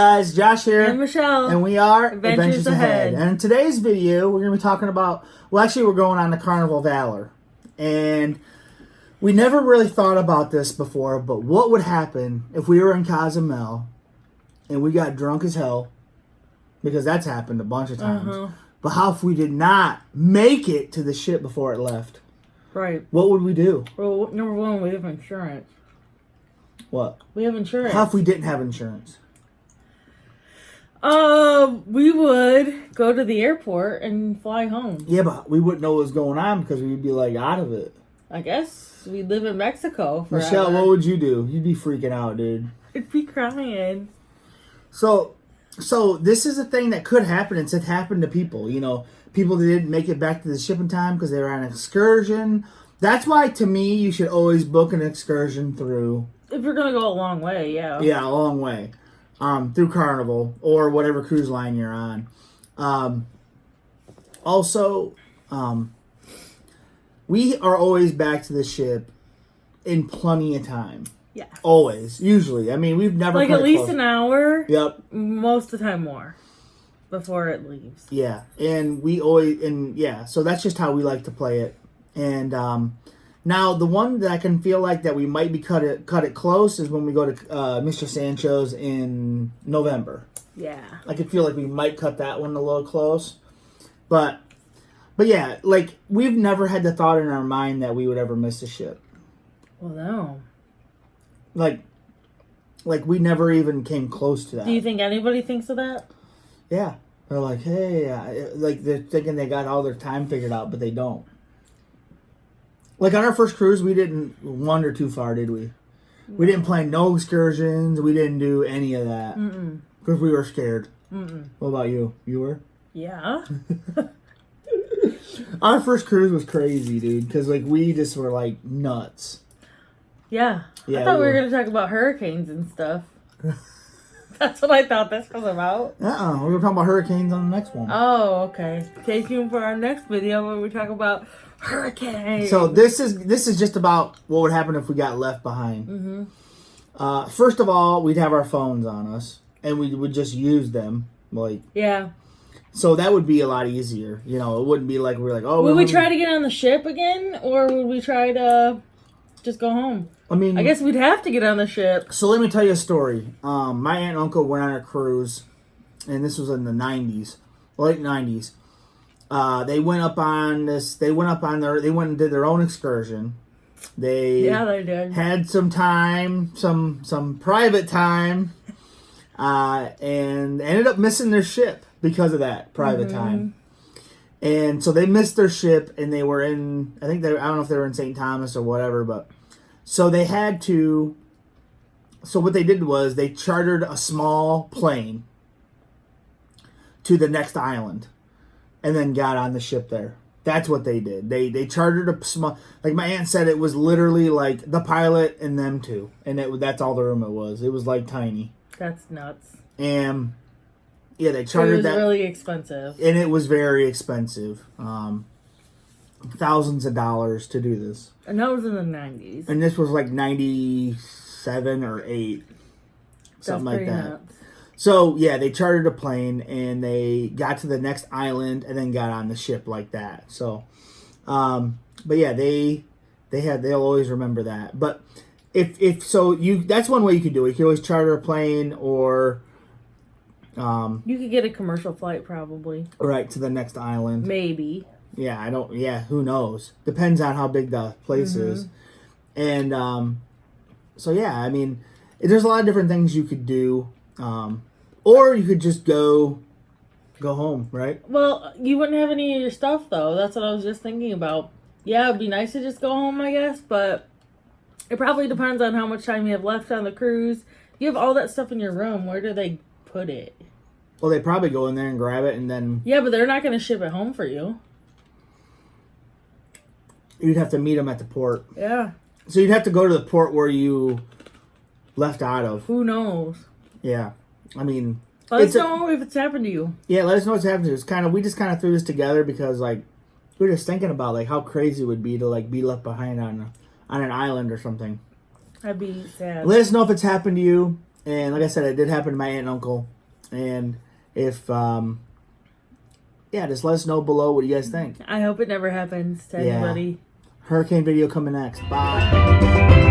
guys, Josh here. And Michelle. And we are Adventures Ahead. And in today's video, we're going to be talking about, well, actually, we're going on the Carnival Valor. And we never really thought about this before, but what would happen if we were in Cozumel and we got drunk as hell? Because that's happened a bunch of times. But how if we did not make it to the ship before it left? Right. What would we do? Well, number one, we have insurance. What? We have insurance. How if we didn't have insurance? We would go to the airport and fly home. Yeah, but we wouldn't know what was going on because we'd be like out of it. I guess we live in Mexico forever. Michelle, what would you do? You'd be freaking out, dude. I'd be crying. So this is a thing that could happen. It's happened to people. You know, people that didn't make it back to the ship in time because they were on an excursion. That's why, to me, you should always book an excursion through. If you're gonna go a long way, yeah. Yeah, a long way. Through Carnival or whatever cruise line you're on. Also, we are always back to the ship in plenty of time. Yeah. Always. Usually. I mean, we've never... Like at least an hour. Yep. Most of the time more. Before it leaves. Yeah. And we always... And yeah, so that's just how we like to play it. And now, the one that I can feel like that we might be cut it close is when we go to Mr. Sancho's in November. Yeah. I could feel like we might cut that one a little close. But yeah, like, we've never had the thought in our mind that we would ever miss a ship. Well, no. Like we never even came close to that. Do you think anybody thinks of that? Yeah. They're like, hey, like they're thinking they got all their time figured out, but they don't. Like on our first cruise, we didn't wander too far, did we? No. We didn't plan no excursions. We didn't do any of that. Because we were scared. What about you? You were? Yeah. Our first cruise was crazy, dude. Because like we just were like nuts. Yeah. I thought we were going to talk about hurricanes and stuff. That's what I thought this was about. We were talking about hurricanes on the next one. Oh, okay. Stay tuned for our next video where we talk about hurricanes. So this is just about what would happen if we got left behind. First of all, we'd have our phones on us, and we would just use them. Like, yeah. So that would be a lot easier. You know, it wouldn't be like we're like, oh. Would we try to get on the ship again, or would we try to just go home? I mean, I guess we'd have to get on the ship. So let me tell you a story. My aunt and uncle went on a cruise, and this was in the 90s, late 90s. They went up on this. They went and did their own excursion. They did. Had some time, some private time, and ended up missing their ship because of that private time. And so they missed their ship, and they were in. I don't know if they were in St. Thomas or whatever, but so they had to. So what they did was they chartered a small plane to the next island. And then got on the ship there. That's what they did. They chartered a small... Like my aunt said, it was literally like the pilot and them two. And that's all the room it was. It was like tiny. That's nuts. And yeah, they chartered that. It was really expensive. And it was very expensive. Thousands of dollars to do this. And that was in the 90s. And this was like 97 or 8. Something like that. Nuts. So, yeah, they chartered a plane, and they got to the next island, and then got on the ship like that. So, but yeah, they'll always remember that. But that's one way you could do it. You could always charter a plane, or you could get a commercial flight, probably. Right, to the next island. Maybe. Yeah, who knows? Depends on how big the place is. And, so yeah, I mean, there's a lot of different things you could do. Or you could just go home, right? Well, you wouldn't have any of your stuff, though. That's what I was just thinking about. Yeah, it'd be nice to just go home, I guess, but it probably depends on how much time you have left on the cruise. You have all that stuff in your room. Where do they put it? Well, they probably go in there and grab it, and then... Yeah, but they're not going to ship it home for you. You'd have to meet them at the port. Yeah. So you'd have to go to the port where you left out of. Who knows? Yeah, I mean... Let us know if it's happened to you. Yeah, let us know what's happened to you. We just kind of threw this together because, like, we were just thinking about, like, how crazy it would be to, like, be left behind on an island or something. That'd be sad. Let us know if it's happened to you. And like I said, it did happen to my aunt and uncle. And if, just let us know below what you guys think. I hope it never happens to Yeah. anybody. Hurricane video coming next. Bye.